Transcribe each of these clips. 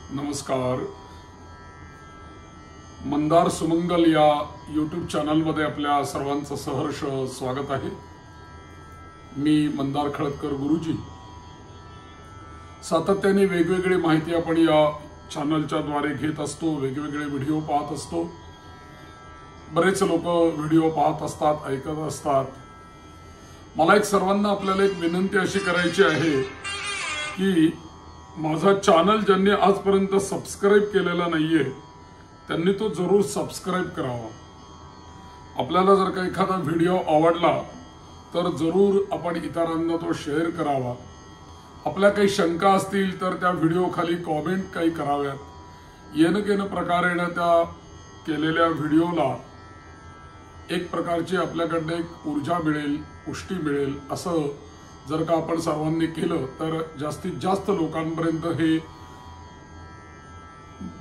नमस्कार. मंदार सुमंगल या यूट्यूब चॅनलमध्ये आपल्या सर्वांचं सहर्ष स्वागत आहे. मी मंदार खळदकर गुरुजी. सातत्याने वेगवेगळी माहिती आपण या चॅनलच्या द्वारे घेत असतो, वेगवेगळे व्हिडिओ पाहत असतो. बरेच लोक व्हिडिओ पाहत असतात, ऐकत असतात. मला एक सर्वांना आपल्याला एक विनंती अशी करायची आहे की माझा चॅनल ज्यांनी आजपर्यंत सबस्क्राइब केलेला नाहीये त्यांनी तो जरूर सबस्क्राइब करावा. आपल्याला जर का एखादा व्हिडिओ आवडला तर जरूर आपण इतरांना तो शेअर करावा. आपल्या काही शंका असतील तर त्या व्हिडिओ खाली कमेंट काही कराव्यात. येणं प्रकारेने त्या केलेल्या व्हिडिओला एक प्रकारची आपल्याकडे एक ऊर्जा मिळेल, पुष्टी मिळेल. असं जर का आपण सर्वांनी केलं तर जास्तीत जास्त लोकांपर्यंत हे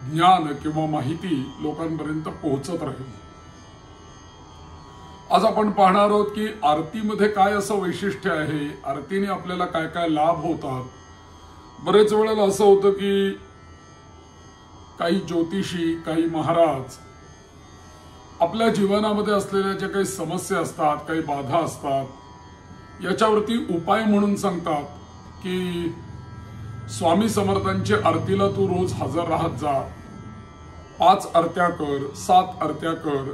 ज्ञान किंवा माहिती लोकांपर्यंत पोहोचत राहील. आज आपण पाहणार आहोत की आरतीमध्ये काय असं वैशिष्ट्य आहे, आरतीने आपल्याला काय काय लाभ होतात. बरेच वेळेला असं होतं की काही ज्योतिषी, काही महाराज आपल्या जीवनामध्ये असलेल्या ज्या काही समस्या असतात, काही बाधा असतात, याच्यावरती उपाय म्हणून सांगतात की स्वामी समर्थांच्या आरतीला तू रोज हजर राहत जा, 5 आरत्या कर, 7 आरत्या कर.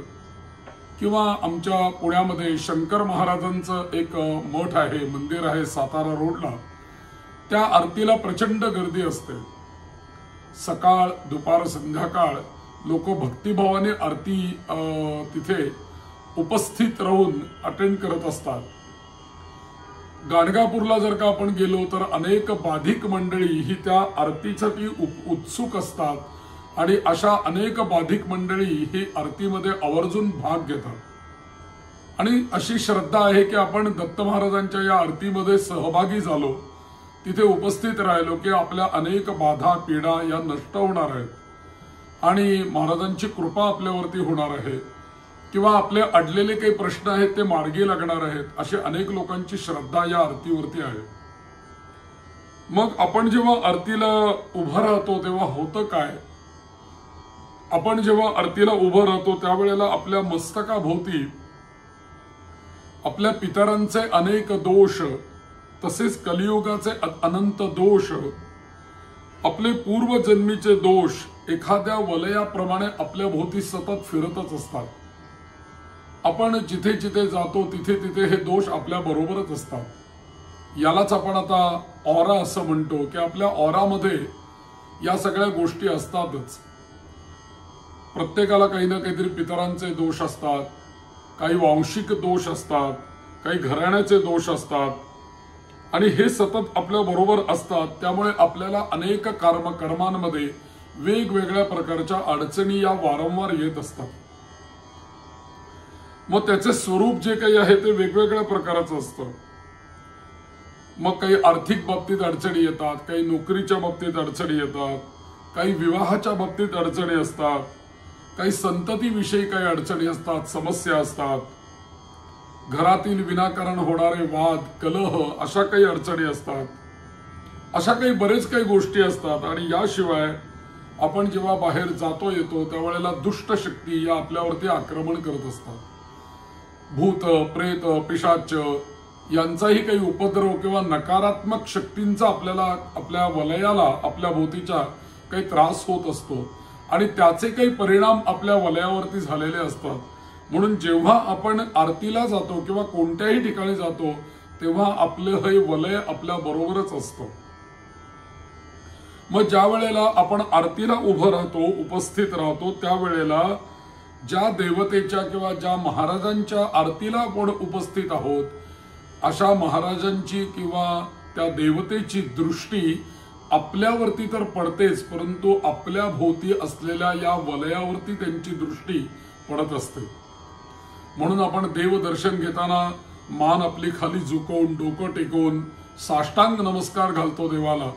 किंवा आमच्या पुण्यामध्ये शंकर महाराजांचं एक मठ आहे, मंदिर आहे सातारा रोडला. त्या आरतीला प्रचंड गर्दी असते. सकाळ, दुपार, संध्याकाळ लोक भक्तिभावाने आरती तिथे उपस्थित राहून अटेंड करत असतात. गाणगापूरला जर का आपण गेलो तर अनेक बाधिक मंडळी ही त्या आरतीसाठी उत्सुक असतात आणि अशा अनेक बाधिक मंडळी ही आरतीमध्ये आवर्जून भाग घेतात. आणि अशी श्रद्धा आहे की आपण दत्त महाराजांच्या या आरतीमध्ये सहभागी झालो, तिथे उपस्थित राहिलो की आपल्या अनेक बाधा, पीडा या नष्ट होणार आहेत आणि महाराजांची कृपा आपल्यावरती होणार आहे किंवा आपले अडलेले काही प्रश्न आहेत ते मार्गी लागणार आहेत. अशी अनेक लोकांची श्रद्धा या आरतीवरती आहे. मग आपण जेव्हा आरतीला उभं राहतो तेव्हा होतं काय? आपण जेव्हा आरतीला उभं राहतो त्यावेळेला आपल्या मस्तकाभोवती आपल्या पितरांचे अनेक दोष, तसेच कलियुगाचे अनंत दोष, आपले पूर्वजन्मीचे दोष एखाद्या वलयाप्रमाणे आपल्या भोवती सतत फिरतच असतात. आपण जिथे जिथे जातो तिथे तिथे हे दोष आपल्या बरोबरच असतात. यालाच आपण आता ऑरा असं म्हणतो की आपल्या ऑरामध्ये या सगळ्या गोष्टी असतातच. प्रत्येकाला काही ना काहीतरी पितरांचे दोष असतात, काही वांशिक दोष असतात, काही घराण्याचे दोष असतात आणि हे सतत आपल्या बरोबर असतात. त्यामुळे आपल्याला अनेक कर्मांमध्ये वेगवेगळ्या प्रकारच्या अडचणी या वारंवार येत असतात. मग त्याचे स्वरूप जे काही आहे ते वेगवेगळ्या प्रकारचं असतं. मग काही आर्थिक बाबतीत अडचणी येतात, काही नोकरीच्या बाबतीत अडचणी येतात, काही विवाहाच्या बाबतीत अडचणी असतात, काही संततीविषयी काही अडचणी असतात, समस्या असतात, घरातील विनाकारण होणारे वाद, कलह, अशा काही अडचणी असतात. अशा काही बरेच काही गोष्टी असतात. आणि याशिवाय आपण जेव्हा बाहेर जातो येतो त्यावेळेला दुष्ट शक्ती या आपल्यावरती आक्रमण करत असतात. भूत, प्रेत, पिशाच यांचाही काही उपद्रव किंवा नकारात्मक शक्तींचा आपल्याला आपल्या वलयाला, आपल्या भोवतीच्या काही त्रास होत असतो आणि त्याचे काही परिणाम आपल्या वलयावरती झालेले असतात. म्हणून जेव्हा आपण आरतीला जातो किंवा कोणत्याही ठिकाणी जातो तेव्हा आपलं हे वलय आपल्या बरोबरच असतं. मग ज्या वेळेला आपण आरतीला उभं राहतो, उपस्थित राहतो, त्यावेळेला ज्या देवतेच्या किंवा ज्या महाराजांच्या आरतीला आपण उपस्थित आहोत अशा महाराजांची किंवा त्या देवतेची दृष्टी आपल्यावरती तर पडतेच, परंतु आपल्या भोवती असलेल्या या वलयावरती त्यांची दृष्टी पडत असते. म्हणून आपण देवदर्शन घेताना मान आपली खाली झुकवून, डोकं टेकवून साष्टांग नमस्कार घालतो देवाला.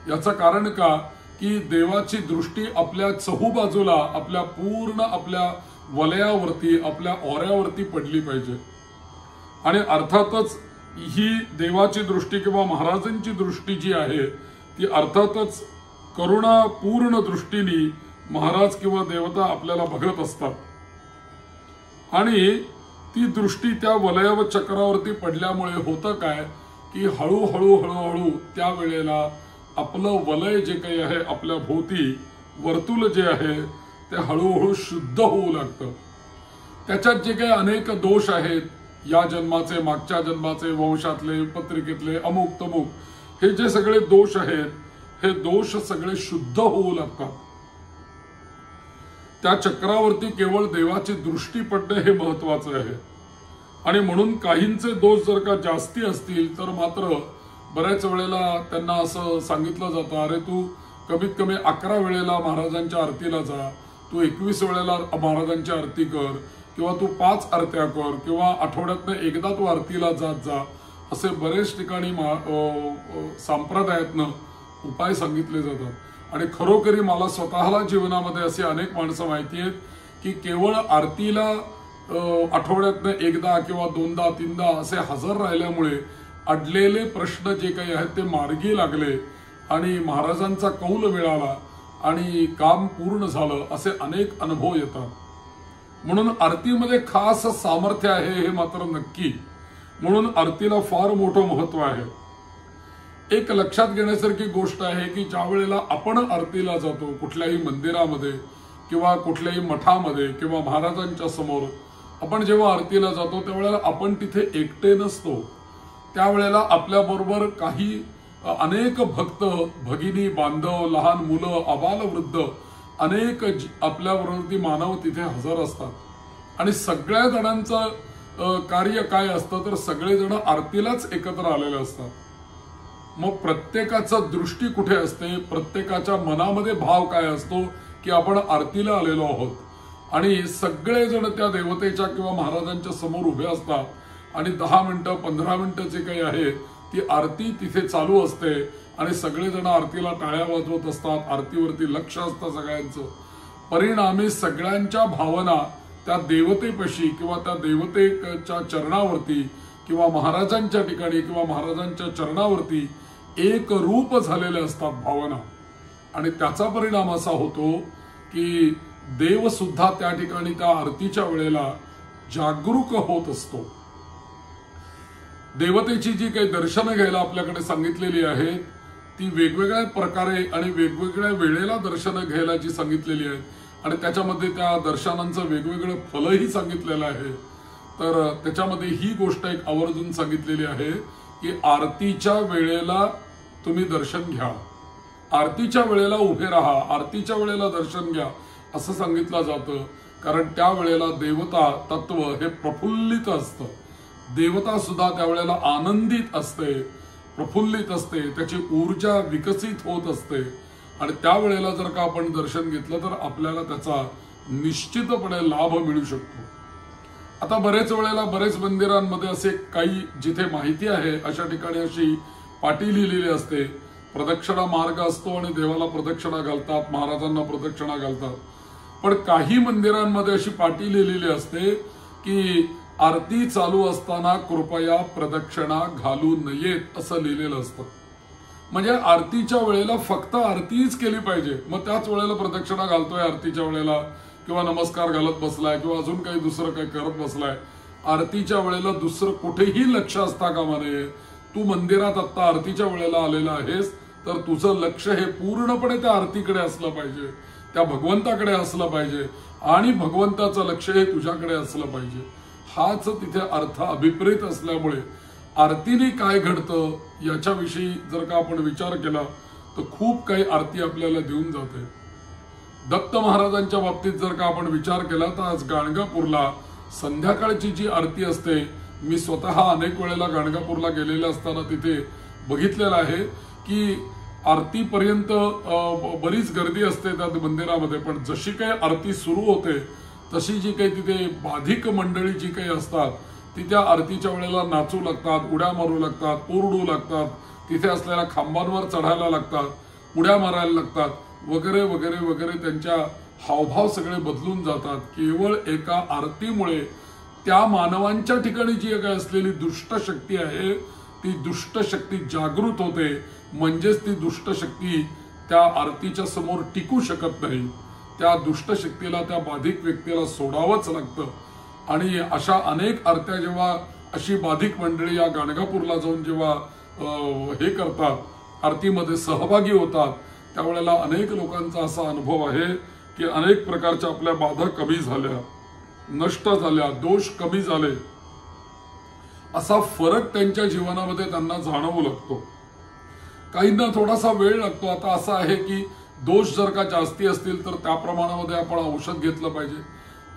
याचं कारण का की देवाची दृष्टी आपल्या चहूबाजूला, आपल्या पूर्ण आपल्या वलयावरती, आपल्या ऑऱ्यावरती पडली पाहिजे. आणि अर्थातच ही देवाची दृष्टी किंवा महाराजांची दृष्टी जी आहे ती अर्थातच करुणापूर्ण दृष्टीने महाराज किंवा देवता आपल्याला बघत असतात आणि ती दृष्टी त्या वलय व चक्रावरती पडल्यामुळे होतं काय की हळूहळू हळूहळू त्या वेळेला आपलं वलय जे काही आहे आपल्या भोवती वर्तुळ जे आहे ते हळूहळू शुद्ध होऊ लागतं. त्याच्यात जे काही अनेक दोष आहेत या जन्माचे मागच्या जन्माचे वंशातले पत्रिकेतले अमुक तमुक हे जे सगळे दोष आहेत हे दोष सगळे शुद्ध होऊ लागतात. त्या चक्रावरती केवळ देवाची दृष्टी पडणे हे महत्वाचं आहे. आणि म्हणून काहींचे दोष जर का जास्ती असतील तर मात्र बऱ्याच वेळेला त्यांना असं सांगितलं जातं अरे तू कमीत कमी 11 वेळेला महाराजांच्या आरतीला जा, तू 21 वेळेला महाराजांची आरती कर किंवा तू 5 आरत्या कर किंवा आठवड्यातनं एकदा तू आरतीला जात जा असे बरेच ठिकाणी संप्रदायातनं उपाय सांगितले जातात. आणि खरोखरी मला स्वतःला जीवनामध्ये असे अनेक माणसं माहिती आहेत की केवळ आरतीला आठवड्यातनं एकदा किंवा 2दा 3दा असे हजर राहिल्यामुळे अडलेले प्रश्न जे काही आहेत ते मार्गी लागले आणि महाराजांचा कौल मिळाला आणि काम पूर्ण झालं असे अनेक अनुभव येतात. म्हणून आरतीमध्ये खास सामर्थ्य आहे हे मात्र नक्की. म्हणून आरतीला फार मोठं महत्व आहे. एक लक्षात घेण्यासारखी गोष्ट आहे की ज्या वेळेला आपण आरतीला जातो कुठल्याही मंदिरामध्ये किंवा कुठल्याही मठामध्ये किंवा महाराजांच्या समोर आपण जेव्हा आरतीला जातो त्यावेळेला आपण तिथे एकटे नसतो. त्यावेळेला आपल्या बरोबर काही अनेक भक्त भगिनी बांधव लहान मुलं अबाल वृद्ध अनेक आपल्याबरोबर ती मानव तिथे हजर असतात आणि सगळ्या जणांचं कार्य काय असतं तर सगळेजण आरतीलाच एकत्र आलेले असतात. मग प्रत्येकाचा दृष्टी कुठे असते, प्रत्येकाच्या मनामध्ये भाव काय असतो की आपण आरतीला आलेलो आहोत आणि सगळेजण त्या देवतेच्या किंवा महाराजांच्या समोर उभे असतात आणि 10 मिनिटं 15 मिनिटं जे काही आहे ती आरती तिथे चालू असते आणि सगळेजण आरतीला टाळ्या वाजवत असतात. आरतीवरती लक्ष असतं सगळ्यांचं. परिणामी सगळ्यांच्या भावना त्या देवतेपाशी किंवा त्या देवतेच्या चरणावरती किंवा महाराजांच्या ठिकाणी किंवा महाराजांच्या चरणावरती एक रूप झालेले असतात भावना. आणि त्याचा परिणाम असा होतो की देव सुद्धा त्या ठिकाणी त्या आरतीच्या वेळेला जागरूक होत असतो. देवतेची जी काही दर्शनं घ्यायला आपल्याकडे सांगितलेली आहेत ती वेगवेगळ्या प्रकारे आणि वेगवेगळ्या वेळेला दर्शनं घ्यायला जी सांगितलेली आहेत आणि त्याच्यामध्ये त्या दर्शनांचं वेगवेगळं फलही सांगितलेलं आहे. तर त्याच्यामध्ये ही गोष्ट एक आवर्जून सांगितलेली आहे की आरतीच्या वेळेला तुम्ही दर्शन घ्या, आरतीच्या वेळेला उभे राहा, आरतीच्या वेळेला दर्शन घ्या असं सांगितलं जातं. कारण त्या वेळेला देवता तत्व हे प्रफुल्लित असतं. देवता सुद्धा त्यावेळेला आनंदित असते, प्रफुल्लित असते, त्याची ऊर्जा विकसित होत असते आणि त्यावेळेला जर का आपण दर्शन घेतलं तर आपल्याला त्याचा निश्चितपणे लाभ मिळू शकतो. आता बरेच वेळेला बरेच मंदिरांमध्ये असे काही जिथे माहिती आहे अशा ठिकाणी अशी पाटी लिहिलेली असते, प्रदक्षिणा मार्ग असतो आणि देवाला प्रदक्षिणा घालतात, महाराजांना प्रदक्षिणा घालतात. पण काही मंदिरांमध्ये अशी पाटी लिहिलेली असते की आरती चालू असताना कृपया प्रदक्षिणा घालू नयेत असं लिहिलेलं असतं. म्हणजे आरतीच्या वेळेला फक्त आरतीच केली पाहिजे. मग त्याच वेळेला प्रदक्षिणा घालतोय आरतीच्या वेळेला किंवा नमस्कार घालत बसलाय किंवा अजून काही दुसरं काही करत बसलाय. आरतीच्या वेळेला दुसरं कुठेही लक्ष असता कामा नये. तू मंदिरात आत्ता आरतीच्या वेळेला आलेला आहेस तर तुझं लक्ष हे पूर्णपणे त्या आरतीकडे असलं पाहिजे, त्या भगवंताकडे असलं पाहिजे आणि भगवंताचं लक्ष हे तुझ्याकडे असलं पाहिजे. हाच तिथे अर्थ अभिप्रेत असल्यामुळे आरतीने काय घडतं याच्याविषयी जर का आपण विचार केला तर खूप काही आरती आपल्याला देऊन जाते. दत्त महाराजांच्या बाबतीत जर का आपण विचार केला तर आज गाणगापूरला संध्याकाळची जी आरती असते, मी स्वतः अनेक वेळेला गाणगापूरला गेलेले असताना तिथे बघितलेलं आहे की आरतीपर्यंत बरीच गर्दी असते त्या मंदिरामध्ये. पण जशी काही आरती सुरू होते तशी जी काही तिथे बाधिक मंडळी जी काही असतात ती त्या आरतीच्या वेळेला नाचू लागतात, उड्या मारू लागतात, ओरडू लागतात, तिथे असलेल्या खांबांवर चढायला लागतात, उड्या मारायला लागतात वगैरे वगैरे वगैरे. त्यांच्या हावभाव सगळे बदलून जातात केवळ एका आरतीमुळे. त्या मानवांच्या ठिकाणी जी काही असलेली दुष्ट शक्ती आहे ती दुष्ट शक्ती जागृत होते. म्हणजेच ती दुष्ट शक्ती त्या आरतीच्या समोर टिकू शकत नाही, त्या दुष्ट शक्तीला, त्या बाधिक व्यक्तीला सोडावंच लागतं. आणि अशा अनेक आरत्या जेव्हा अशी बाधिक मंडळी या गाणगापूरला जाऊन जेव्हा हे करतात, आरतीमध्ये सहभागी होतात, त्यावेळेला अनेक लोकांचा असा अनुभव आहे की अनेक प्रकारच्या आपल्या बाधा कमी झाल्या, नष्ट झाल्या, दोष कमी झाले, असा फरक त्यांच्या जीवनामध्ये त्यांना जाणवू लागतो. काहींना थोडासा वेळ लागतो. आता असं आहे की दोष जर का जास्ती असतील तर त्या प्रमाणामध्ये आपण औषध घेतलं पाहिजे.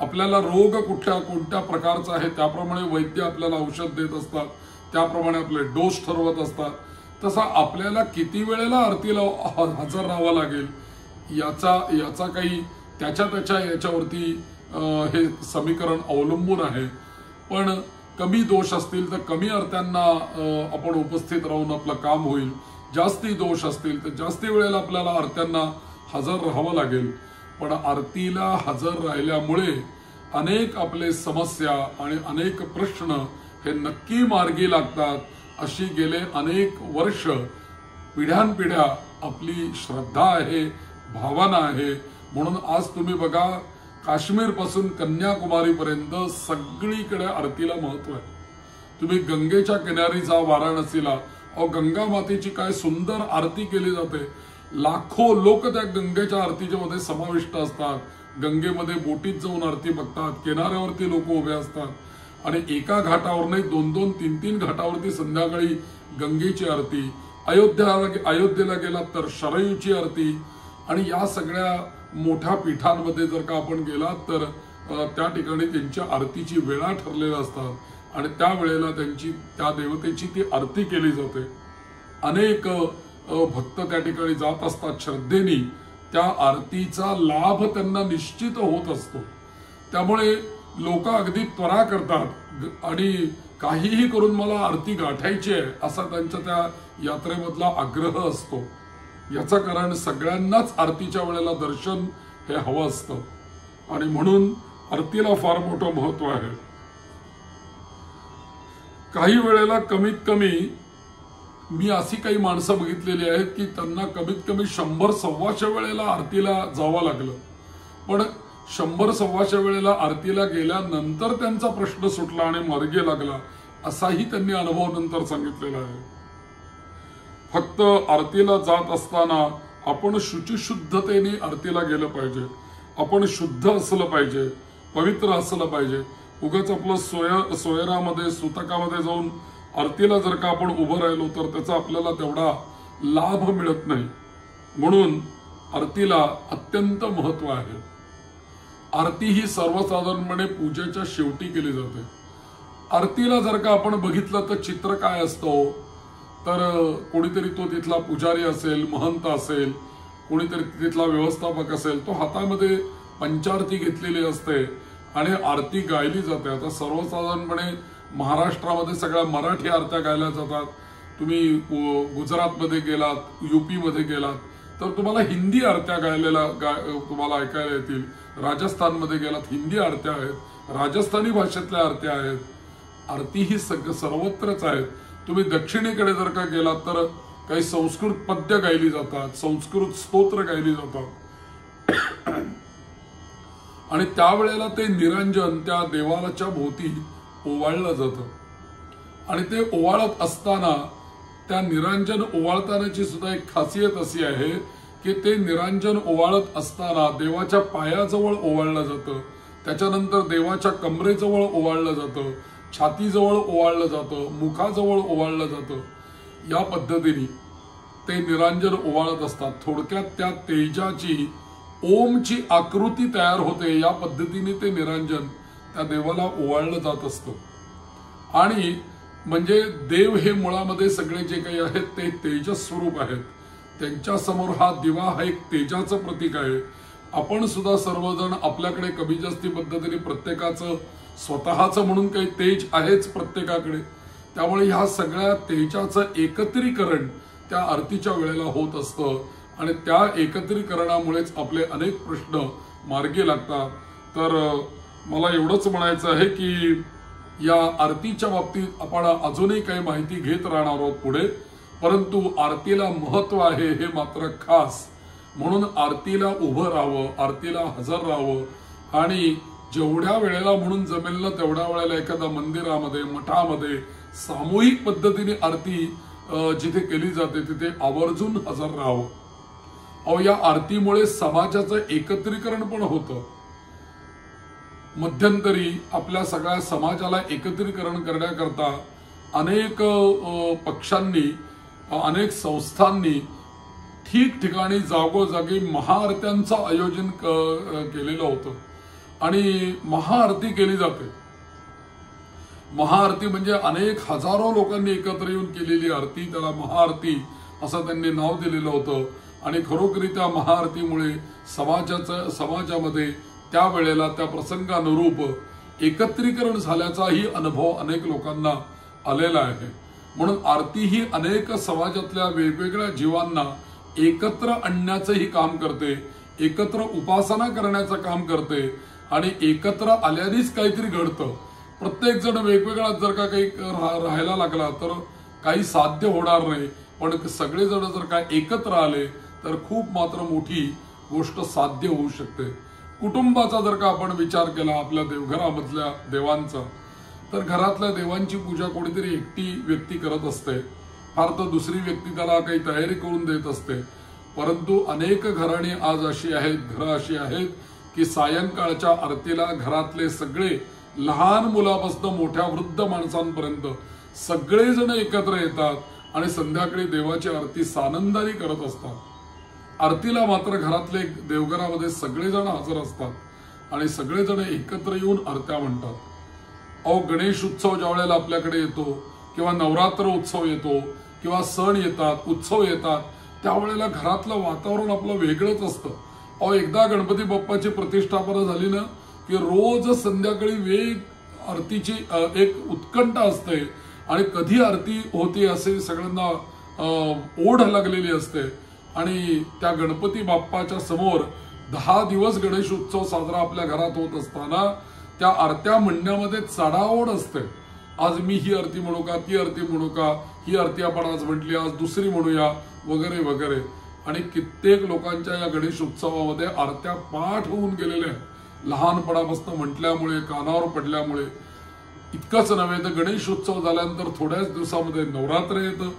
आपल्याला रोग कोणत्या प्रकारचा आहे त्याप्रमाणे वैद्य आपल्याला औषध देत असतात, त्याप्रमाणे आपले डोस ठरवत असतात. तसा आपल्याला किती वेळेला आरतीला हजर राहावं लागेल याचा काही त्याच्या याच्यावरती हे समीकरण अवलंबून आहे. पण कमी दोष असतील तर कमी आरत्यांना आपण उपस्थित राहून आपलं काम होईल. जास्ती दोष असतील तर जास्ती वेळेला आपल्याला आरत्यांना हजर राहावं लागेल. पण आरतीला हजर राहिल्यामुळे अनेक आपले समस्या आणि अनेक प्रश्न हे नक्की मार्गी लागतात. अशी गेले अनेक वर्ष पिढ्यानपिढ्या आपली श्रद्धा आहे, भावना आहे. म्हणून आज तुम्ही बघा, काश्मीर पासून कन्याकुमारीपर्यंत सगळीकडे आरतीला महत्व आहे. तुम्ही गंगेच्या किनारी जा, वाराणसीला, गंगा मातेची काय सुंदर आरती केली जाते. लाखो लोक त्या गंगेच्या आरतीच्या मध्ये समाविष्ट असतात. गंगेमध्ये बोटीत जाऊन आरती बघतात, किनाऱ्यावरती लोक उभे असतात आणि एका घाटावर नाही 2-2, 3-3 घाटावरती संध्याकाळी गंगेची आरती. अयोध्येला गेलात तर शरयूची आरती. आणि या सगळ्या मोठ्या पीठांमध्ये जर का आपण गेलात तर त्या ठिकाणी त्यांच्या आरतीची वेळा ठरलेल्या असतात आणि त्या वेळेला त्या देवतेची ती आरती केली जाते. अनेक भक्त त्या ठिकाणी जात असतात श्रद्धेने. त्या आरतीचा लाभ त्यांना निश्चित होत असतो. त्यामुळे लोक अगदी त्वरा करतात आणि काहीही करून मला आरती गाठायची आहे असा त्यांच्या त्या यात्रेमधला आग्रह असतो. याचं कारण सगळ्यांनाच आरतीच्या वेळेला दर्शन हे हवं असतं आणि म्हणून आरतीला फार मोठं महत्व आहे. काही वेळेला कमीत कमी मी अशी काही माणसं बघितलेली आहेत की त्यांना कमीत कमी 100-125 वेळेला आरतीला जावं लागलं. पण 100-125 वेळेला आरतीला गेल्यानंतर त्यांचा प्रश्न सुटला आणि मार्गी लागला असाही त्यांनी अनुभव नंतर सांगितलेला आहे. फक्त आरतीला जात असताना आपण शुचिशुद्धतेने आरतीला गेलं पाहिजे. आपण शुद्ध असलं पाहिजे, पवित्र असलं पाहिजे. उगाच आपलं सोयरामध्ये सुतकामध्ये जाऊन आरतीला जर का आपण उभं राहिलो तर त्याचा आपल्याला तेवढा लाभ मिळत नाही. म्हणून आरतीला अत्यंत महत्व आहे. आरती ही सर्वसाधारणपणे पूजेच्या शेवटी केली जाते. आरतीला जर का आपण बघितलं तर चित्र काय असतं तर कोणीतरी तो तिथला पुजारी असेल, महंत असेल, कोणीतरी तिथला व्यवस्थापक असेल, तो हातामध्ये पंचारती घेतलेली असते आणि आरती गायली जाते. आता सर्वसाधारणपणे महाराष्ट्रामध्ये सगळ्या मराठी आरत्या गायल्या जातात. तुम्ही गुजरातमध्ये गेलात, यूपी मध्ये गेलात तर तुम्हाला हिंदी आरत्या गायलेल्या तुम्हाला ऐकायला येतील. राजस्थानमध्ये गेलात हिंदी आरत्या आहेत, राजस्थानी भाषेतल्या आरत्या आहेत. आरती ही सर्वत्रच आहेत. तुम्ही दक्षिणेकडे जर का गेलात तर काही संस्कृत पद्य गायली जातात, संस्कृत स्तोत्र गायली जातात आणि त्यावेळेला ते निरंजन त्या देवालाच्या भोवती ओवाळलं जातं. आणि ते ओवाळत असताना त्या निरंजन ओवाळतानाची सुद्धा एक खासियत अशी आहे की ते निरंजन ओवाळत असताना देवाच्या पायाजवळ ओवाळलं जातं, त्याच्यानंतर देवाच्या कमरेजवळ ओवाळलं जातं, छातीजवळ ओवाळलं जातं, मुखाजवळ ओवाळलं जातं. या पद्धतीने ते निरंजन ओवाळत असतात. थोडक्यात त्या तेजाची ओमची आकृती तयार होते. या पद्धतीने ते निरंजन त्या देवाला ओवाळलं जात असतं. आणि म्हणजे देव हे मुळामध्ये सगळे जे काही आहेत ते तेजस स्वरूप आहेत. त्यांच्या समोर हा दिवा हा एक तेजाचं प्रतीक आहे. आपण सुद्धा सर्वजण आपल्याकडे कमी जास्ती पद्धतीने प्रत्येकाचं स्वतःचं म्हणून काही तेज आहेच प्रत्येकाकडे. त्यामुळे ह्या सगळ्या तेजाचं एकत्रीकरण त्या आरतीच्या वेळेला होत असतं आणि त्या एकत्रीकरणामुळेच आपले अनेक प्रश्न मार्गी लागतात. तर मला एवढंच म्हणायचं आहे की या आरतीच्या बाबतीत आपण अजूनही काही माहिती घेत राहणार आहोत पुढे. परंतु आरतीला महत्व आहे हे मात्र खास म्हणून आरतीला उभं राहावं, आरतीला हजर राहावं आणि जेवढ्या वेळेला म्हणून जमेल ना तेवढ्या वेळेला एखाद्या मंदिरामध्ये, मठामध्ये सामूहिक पद्धतीने आरती जिथे केली जाते तिथे आवर्जून हजर राहावं. अहो, या आरतीमुळे समाजाचं एकत्रीकरण पण होतं. मध्यंतरी आपल्या सगळ्या समाजाला एकत्रीकरण करण्याकरता अनेक पक्षांनी, अनेक संस्थांनी ठिकठिकाणी जागोजागी महाआरत्यांचं आयोजन केलेलं होतं आणि महाआरती केली जाते. महाआरती म्हणजे अनेक हजारो लोकांनी एकत्र येऊन केलेली आरती, त्याला महाआरती असं त्यांनी नाव दिलेलं होतं. आणि खरोखरी त्या महाआरतीमुळे समाजामध्ये त्यावेळेला त्या प्रसंगानुरूप एकत्रीकरण झाल्याचाही अनुभव अनेक लोकांना आलेला आहे. म्हणून आरती ही अनेक समाजातल्या वेगवेगळ्या जीवांना एकत्र आणण्याचंही काम करते, एकत्र उपासना करण्याचं काम करते आणि एकत्र आल्यानेच काहीतरी घडतं. प्रत्येक जण वेगवेगळा जर का काही राहायला लागला तर काही साध्य होणार नाही, पण सगळेजण जर का एकत्र आले तर खूप मात्र मोठी गोष्ट साध्य होऊ शकते. कुटुंबाचा जर का आपण विचार केला आपल्या देवघरामधल्या देवांचा, तर घरातल्या देवांची पूजा कोणीतरी एकटी व्यक्ती करत असते, फार तर दुसरी व्यक्ती त्याला काही तयारी करून देत असते. परंतु अनेक घराणी आज अशी आहेत, घरं अशी आहेत की सायंकाळच्या आरतीला घरातले सगळे, लहान मुलापासून मोठ्या वृद्ध माणसांपर्यंत सगळेजण एकत्र येतात आणि संध्याकाळी देवाची आरती सानंदाने करत असतात. आरतीला मात्र घरातले देवघरामध्ये सगळेजण हजर असतात आणि सगळेजण एकत्र येऊन आरत्या म्हणतात. अहो, गणेश उत्सव ज्या वेळेला आपल्याकडे येतो किंवा नवरात्र उत्सव येतो किंवा सण येतात, उत्सव येतात, त्यावेळेला घरातलं वातावरण आपलं वेगळंच असतं. अहो, एकदा गणपती बाप्पाची प्रतिष्ठापना झाली ना की रोज संध्याकाळी आरतीची एक उत्कंठा असते आणि कधी आरती होती असे सगळ्यांना ओढ लागलेली असते. आणि त्या गणपती बाप्पाच्या समोर 10 दिवस गणेश उत्सव साजरा आपल्या घरात होत असताना त्या आरत्या म्हणण्यामध्ये चढाओढ असते. आज मी ही आरती म्हणू का, ती आरती म्हणू का, ही आरती आपण आज म्हटली, आज दुसरी म्हणूया, वगैरे वगैरे. आणि कित्येक लोकांच्या या गणेश उत्सवामध्ये आरत्या पाठ होऊन गेलेल्या, लहानपणापासून म्हटल्यामुळे, कानावर पडल्यामुळे. इतकंच नव्हे तर गणेश उत्सव झाल्यानंतर थोड्याच दिवसामध्ये नवरात्र येतं.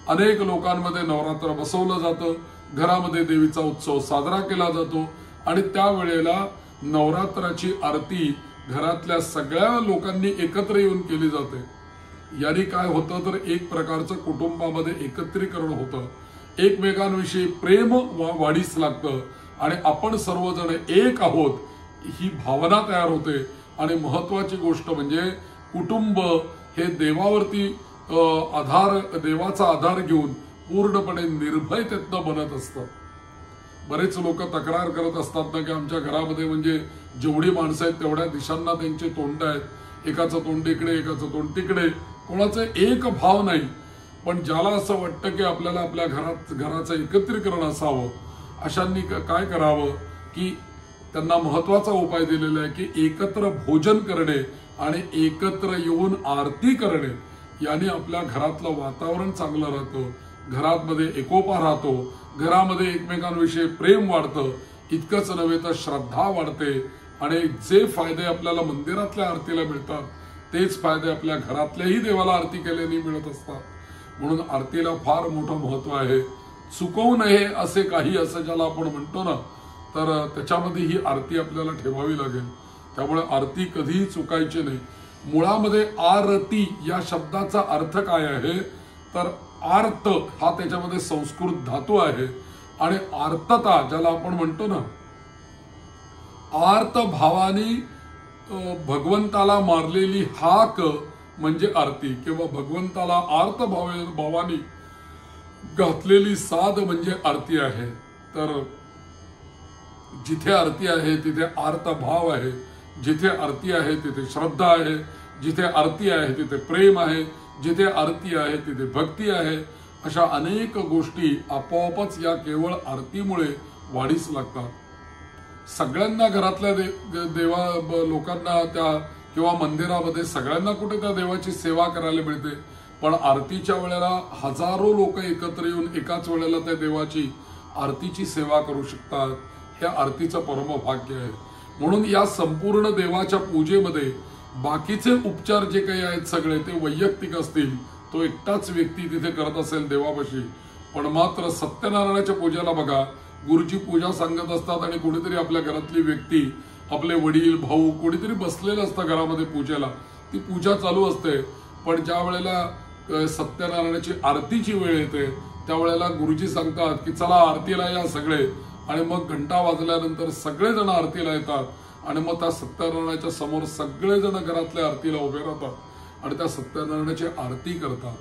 अनेक लोकांमध्ये नवरात्र बसवलं जातं, घरामध्ये देवीचा उत्सव साजरा केला जातो आणि त्यावेळेला नवरात्राची आरती घरातल्या सगळ्या लोकांनी एकत्र येऊन केली जाते. याने काय होतं तर एक प्रकारचं कुटुंबामध्ये एकत्रीकरण होतं, एकमेकांविषयी प्रेम वाढीस लागतं आणि आपण सर्वजण एक आहोत ही भावना तयार होते. आणि महत्वाची गोष्ट म्हणजे कुटुंब हे देवावरती देवाचा आधार घेऊन पूर्णपणे निर्भयतेतनं बनत असतं. बरेच लोक तक्रार करत असतात ना की आमच्या घरामध्ये म्हणजे जेवढी माणसं आहेत तेवढ्या दिशांना त्यांचे तोंड आहेत, एकाचं तोंड इकडे, एकाचं तोंड तिकडे, कोणाचं एक भाव नाही. पण ज्याला असं वाटतं की आपल्याला आपल्या घराचं एकत्रीकरण असावं, अशांनी काय करावं की त्यांना महत्वाचा उपाय दिलेला आहे की एकत्र भोजन करणे आणि एकत्र येऊन आरती करणे. याने आपल्या घरातलं वातावरण चांगलं राहतं, घरामध्ये एकोपा राहतो, घरामध्ये एकमेकांविषयी प्रेम वाढतं. इतकंच नव्हे तर श्रद्धा वाढते आणि जे फायदे आपल्याला मंदिरातल्या आरतीला मिळतात तेच फायदे आपल्या घरातल्याही देवाला आरती केल्याने मिळत असतात. म्हणून आरतीला फार मोठं महत्व आहे. चुकवू नये असे काही असं ज्याला आपण म्हणतो ना, तर त्याच्यामध्ये ही आरती आपल्याला ठेवावी लागेल. त्यामुळे आरती कधीही चुकायची नाही. मुळामध्ये आरती या शब्दाचा अर्थ काय आहे तर आर्त हा त्याच्यामध्ये संस्कृत धातू आहे आणि आर्तता ज्याला आपण म्हणतो ना, आर्त भावानी भगवंताला मारलेली हाक म्हणजे आरती किंवा भगवंताला आर्त भावानी घातलेली साद म्हणजे आरती आहे. तर जिथे आरती आहे तिथे आर्त भाव आहे, जिथे आरती आहे तिथे श्रद्धा आहे, जिथे आरती आहे तिथे प्रेम आहे, जिथे आरती आहे तिथे भक्ती आहे. अशा अनेक गोष्टी आपोआपच या केवळ आरतीमुळे वाढीस लागतात. सगळ्यांना घरातल्या देवा लोकांना त्या किंवा मंदिरामध्ये सगळ्यांना कुठे त्या देवाची सेवा करायला मिळते, पण आरतीच्या वेळेला हजारो लोक एकत्र येऊन एकाच वेळेला त्या देवाची आरतीची सेवा करू शकतात. हे आरतीचं परमभाग्य आहे. म्हणून या संपूर्ण देवाच्या पूजेमध्ये बाकीचे उपचार जे काही आहेत सगळे ते वैयक्तिक असतील, तो एकटाच व्यक्ती तिथे करत असेल देवापाशी. पण मात्र सत्यनारायणाच्या पूजेला बघा, गुरुजी पूजा सांगत असतात आणि कोणीतरी आपल्या घरातली व्यक्ती, आपले वडील भाऊ कोणीतरी बसलेलं असतं घरामध्ये पूजेला. ती पूजा चालू असते. पण ज्या वेळेला सत्यनारायणाची आरतीची वेळ येते त्यावेळेला गुरुजी सांगतात की चला आरतीला या सगळे. आणि मग घंटा वाजल्यानंतर सगळेजण आरतीला येतात आणि मग त्या सत्यनारायणाच्या समोर सगळेजण घरातल्या आरतीला उभे राहतात आणि त्या सत्यनारायणाची आरती करतात.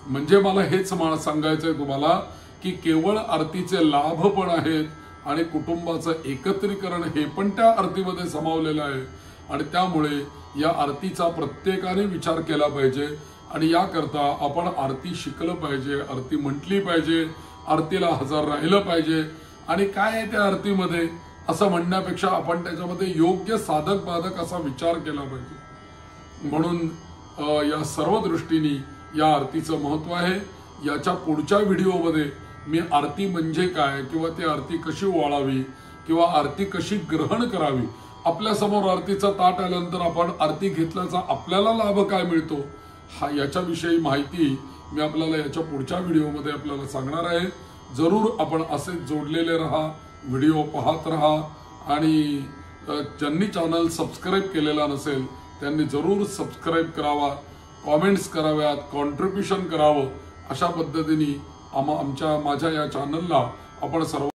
म्हणजे मला हेच सांगायचंय तुम्हाला की केवळ आरतीचे लाभ पण आहेत आणि कुटुंबाचं एकत्रीकरण हे पण त्या आरतीमध्ये सामावलेलं आहे. आणि त्यामुळे या आरतीचा प्रत्येकाने विचार केला पाहिजे आणि याकरता आपण आरती शिकलं पाहिजे, आरती म्हटली पाहिजे, आरतीला हजर राहिलं पाहिजे. आणि काय आहे त्या आरतीमध्ये असं म्हणण्यापेक्षा आपण त्याच्यामध्ये योग्य साधक बाधक असा विचार केला पाहिजे. म्हणून या सर्व दृष्टीने या आरतीचं महत्व आहे. याच्या पुढच्या व्हिडिओमध्ये मी आरती म्हणजे काय किंवा ती आरती कशी ओवाळावी किंवा आरती कशी ग्रहण करावी, आपल्या समोर आरतीचा ताट आल्यानंतर आपण आरती घेतल्याचा आपल्याला लाभ काय मिळतो याच्याविषयी माहिती मी आपल्याला याच्या पुढच्या व्हिडिओमध्ये आपल्याला सांगणार आहे. जरूर आपण असेच जोडलेले राहा, व्हिडिओ पाहत राहा आणि ज्यांनी चॅनल सबस्क्राईब केलेला नसेल त्यांनी जरूर सबस्क्राईब करावा, कॉमेंट्स कराव्यात, कॉन्ट्रीब्युशन करावं. अशा पद्धतीने माझ्या या चॅनलला आपण सर्व